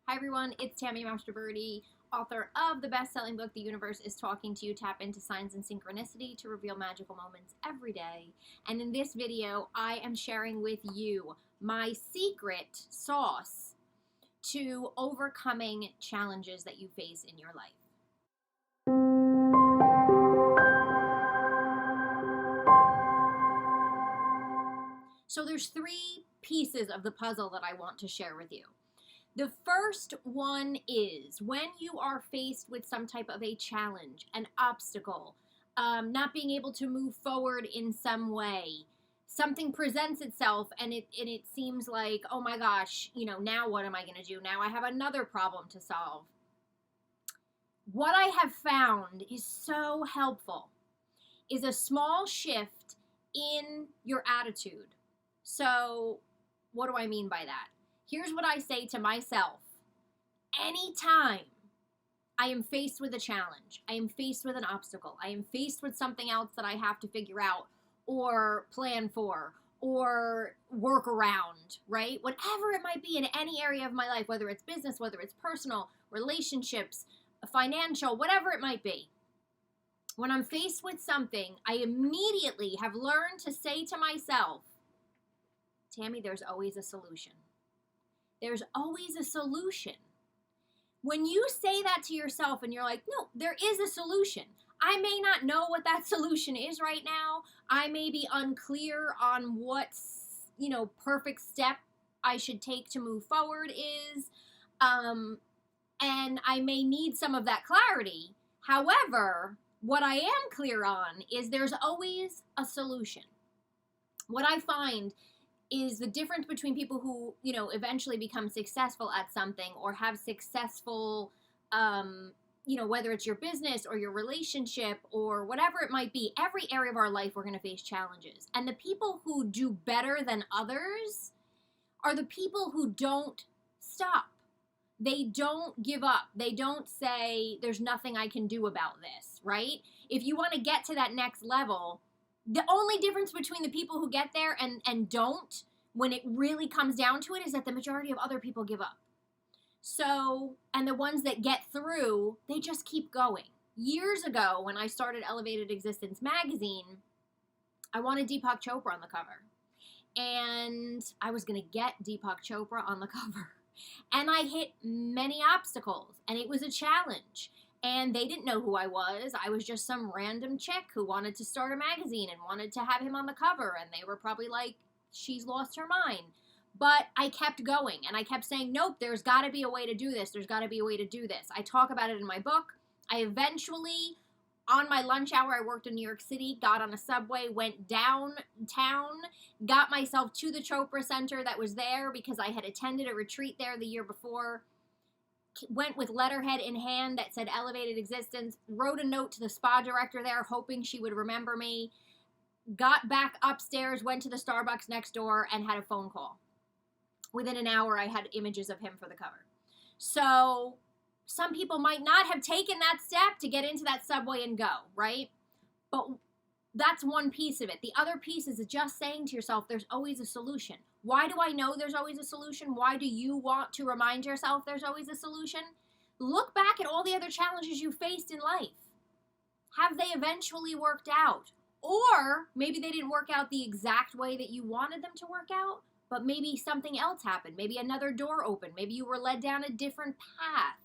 Hi everyone, it's Tammy Birdie, author of the best-selling book, The Universe is Talking to You. Tap into signs and synchronicity to reveal magical moments every day. And in this video, I am sharing with you my secret sauce to overcoming challenges that you face in your life. So there's three pieces of the puzzle that I want to share with you. The first one is when you are faced with some type of a challenge, an obstacle, not being able to move forward in some way, something presents itself and it seems like, oh my gosh, now what am I going to do? Now I have another problem to solve. What I have found is so helpful is a small shift in your attitude. So what do I mean by that? Here's what I say to myself. Anytime I am faced with a challenge, I am faced with an obstacle, I am faced with something else that I have to figure out or plan for or work around, right? Whatever it might be in any area of my life, whether it's business, whether it's personal, relationships, financial, whatever it might be. When I'm faced with something, I immediately have learned to say to myself, Tammy, there's always a solution. There's always a solution. When you say that to yourself and you're like, no, there is a solution. I may not know what that solution is right now. I may be unclear on what, perfect step I should take to move forward is. And I may need some of that clarity. However, what I am clear on is there's always a solution. What I find is the difference between people who, eventually become successful at something or have successful, whether it's your business or your relationship or whatever it might be, every area of our life we're going to face challenges. And the people who do better than others are the people who don't stop. They don't give up. They don't say, there's nothing I can do about this, right? If you want to get to that next level, the only difference between the people who get there and don't, when it really comes down to it, is that the majority of other people give up. So, and the ones that get through, they just keep going. Years ago, when I started Elevated Existence magazine, I wanted Deepak Chopra on the cover. And I was going to get Deepak Chopra on the cover. And I hit many obstacles, and it was a challenge. And they didn't know who I was. I was just some random chick who wanted to start a magazine and wanted to have him on the cover. And they were probably like, she's lost her mind. But I kept going and I kept saying, nope, there's got to be a way to do this. There's got to be a way to do this. I talk about it in my book. I eventually, on my lunch hour, I worked in New York City, got on a subway, went downtown, got myself to the Chopra Center that was there because I had attended a retreat there the year before. Went with letterhead in hand that said Elevated Existence, wrote a note to the spa director there hoping she would remember me, got back upstairs, went to the Starbucks next door, and had a phone call. Within an hour, I had images of him for the cover. So some people might not have taken that step to get into that subway and go, right? But that's one piece of it. The other piece is just saying to yourself, there's always a solution. Why do I know there's always a solution? Why do you want to remind yourself there's always a solution? Look back at all the other challenges you faced in life. Have they eventually worked out? Or maybe they didn't work out the exact way that you wanted them to work out, but maybe something else happened. Maybe another door opened. Maybe you were led down a different path.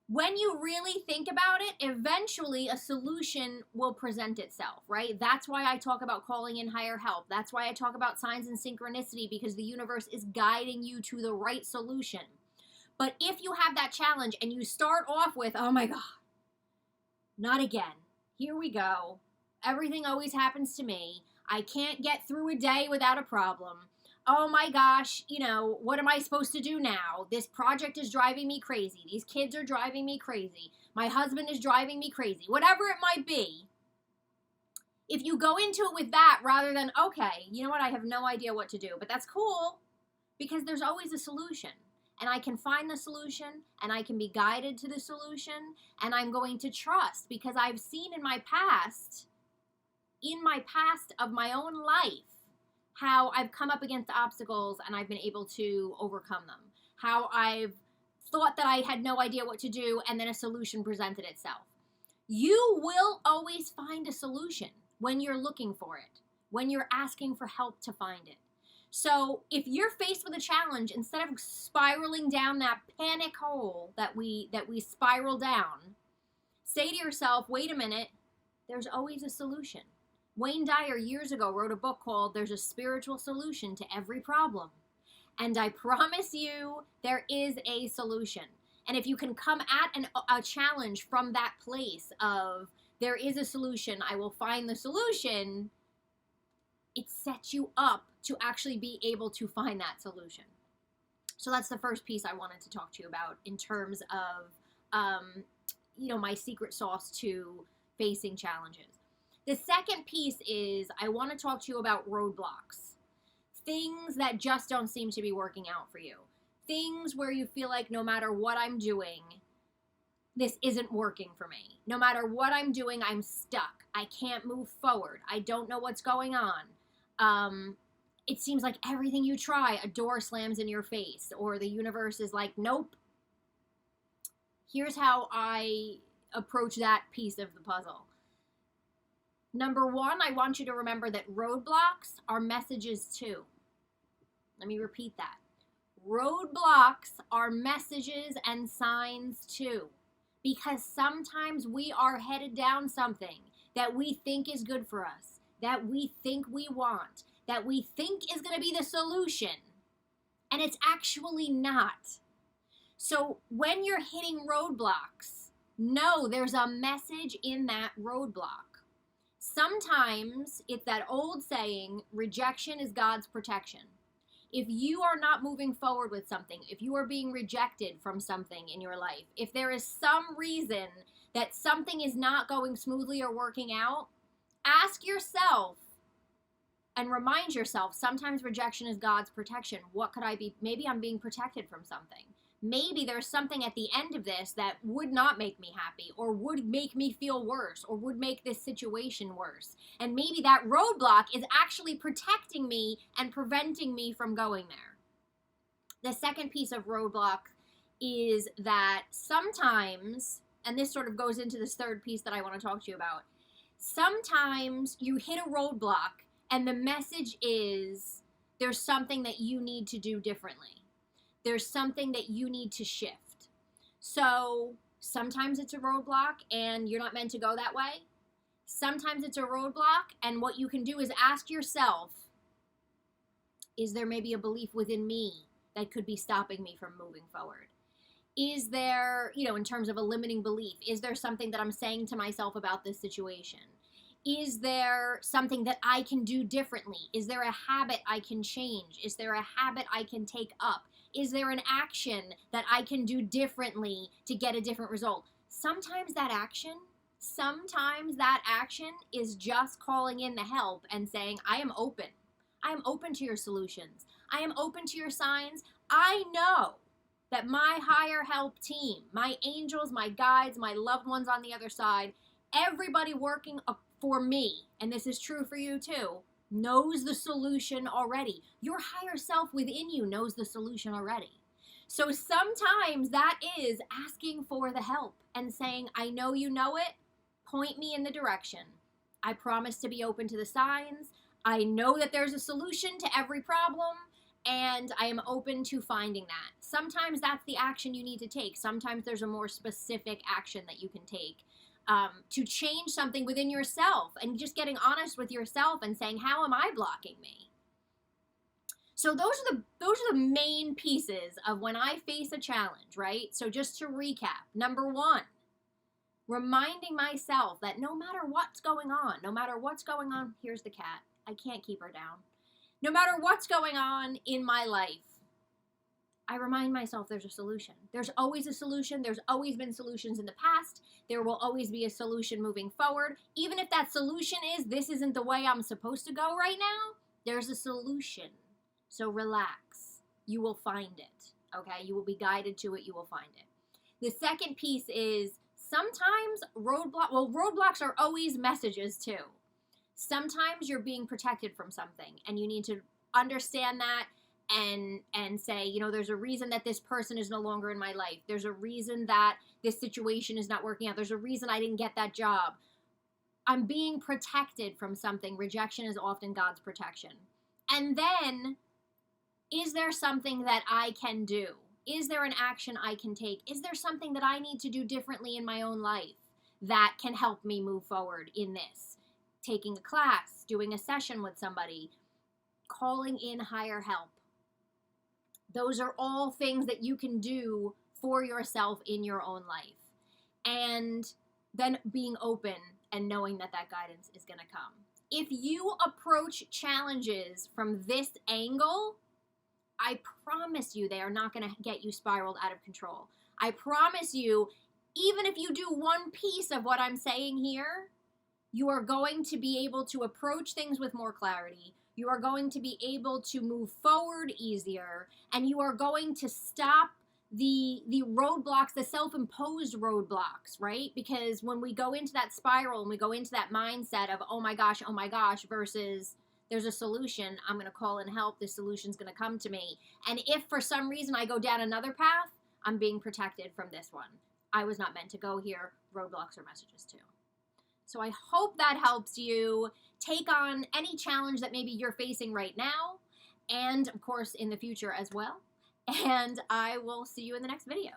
When you really think about it, eventually a solution will present itself, right? That's why I talk about calling in higher help. That's why I talk about signs and synchronicity, because the universe is guiding you to the right solution. But if you have that challenge and you start off with, oh my God, not again. Here we go. Everything always happens to me. I can't get through a day without a problem. Oh my gosh, what am I supposed to do now? This project is driving me crazy. These kids are driving me crazy. My husband is driving me crazy. Whatever it might be. If you go into it with that rather than, okay, you know what, I have no idea what to do, but that's cool because there's always a solution. And I can find the solution and I can be guided to the solution and I'm going to trust because I've seen in my past of my own life, how I've come up against obstacles and I've been able to overcome them. how I've thought that I had no idea what to do, and then a solution presented itself. You will always find a solution when you're looking for it, when you're asking for help to find it. So if you're faced with a challenge, instead of spiraling down that panic hole that we spiral down, say to yourself, wait a minute, there's always a solution. Wayne Dyer years ago wrote a book called There's a Spiritual Solution to Every Problem. And I promise you, there is a solution. And if you can come at a challenge from that place of, there is a solution, I will find the solution, it sets you up to actually be able to find that solution. So that's the first piece I wanted to talk to you about in terms of, my secret sauce to facing challenges. The second piece is I want to talk to you about roadblocks. Things that just don't seem to be working out for you. Things where you feel like no matter what I'm doing, this isn't working for me. No matter what I'm doing, I'm stuck. I can't move forward. I don't know what's going on. It seems like everything you try, a door slams in your face, or the universe is like, nope. Here's how I approach that piece of the puzzle. Number one, I want you to remember that roadblocks are messages too. Let me repeat that. Roadblocks are messages and signs too. Because sometimes we are headed down something that we think is good for us, that we think we want, that we think is going to be the solution, and it's actually not. So when you're hitting roadblocks, know there's a message in that roadblock. Sometimes it's that old saying, rejection is God's protection. If you are not moving forward with something, if you are being rejected from something in your life, if there is some reason that something is not going smoothly or working out, ask yourself and remind yourself, sometimes rejection is God's protection. What could I be? Maybe I'm being protected from something. Maybe there's something at the end of this that would not make me happy, or would make me feel worse, or would make this situation worse. And maybe that roadblock is actually protecting me and preventing me from going there. The second piece of roadblock is that sometimes, and this sort of goes into this third piece that I want to talk to you about, sometimes you hit a roadblock and the message is there's something that you need to do differently. There's something that you need to shift. So sometimes it's a roadblock and you're not meant to go that way. Sometimes it's a roadblock and what you can do is ask yourself, is there maybe a belief within me that could be stopping me from moving forward? Is there, in terms of a limiting belief, is there something that I'm saying to myself about this situation? Is there something that I can do differently? Is there a habit I can change? Is there a habit I can take up? Is there an action that I can do differently to get a different result? Sometimes that action is just calling in the help and saying, I am open. I am open to your solutions. I am open to your signs. I know that my higher help team, my angels, my guides, my loved ones on the other side, everybody working for me, and this is true for you too, knows the solution already. Your higher self within you knows the solution already. So sometimes that is asking for the help and saying, I know you know it, point me in the direction. I promise to be open to the signs. I know that there's a solution to every problem, and I am open to finding that. Sometimes that's the action you need to take. Sometimes there's a more specific action that you can take to change something within yourself, and just getting honest with yourself and saying, how am I blocking me? So those are the main pieces of when I face a challenge, right? So just to recap, number one, reminding myself that no matter what's going on, here's the cat. I can't keep her down. No matter what's going on in my life, I remind myself there's a solution. There's always a solution. There's always been solutions in the past. There will always be a solution moving forward. Even if that solution is, this isn't the way I'm supposed to go right now, there's a solution. So relax. You will find it. Okay? You will be guided to it. You will find it. The second piece is sometimes roadblocks are always messages too. Sometimes you're being protected from something and you need to understand that and say, you know, there's a reason that this person is no longer in my life. There's a reason that this situation is not working out. There's a reason I didn't get that job. I'm being protected from something. Rejection is often God's protection. And then, is there something that I can do? Is there an action I can take? Is there something that I need to do differently in my own life that can help me move forward in this? Taking a class, doing a session with somebody, calling in higher help. Those are all things that you can do for yourself in your own life. And then being open and knowing that that guidance is going to come. If you approach challenges from this angle, I promise you they are not going to get you spiraled out of control. I promise you, even if you do one piece of what I'm saying here, you are going to be able to approach things with more clarity. You are going to be able to move forward easier, and you are going to stop the roadblocks, the self-imposed roadblocks, right? Because when we go into that spiral and we go into that mindset of, oh my gosh, versus there's a solution, I'm going to call in help, the solution's going to come to me. And if for some reason I go down another path, I'm being protected from this one. I was not meant to go here. Roadblocks are messages too. So I hope that helps you take on any challenge that maybe you're facing right now, and of course in the future as well. And I will see you in the next video.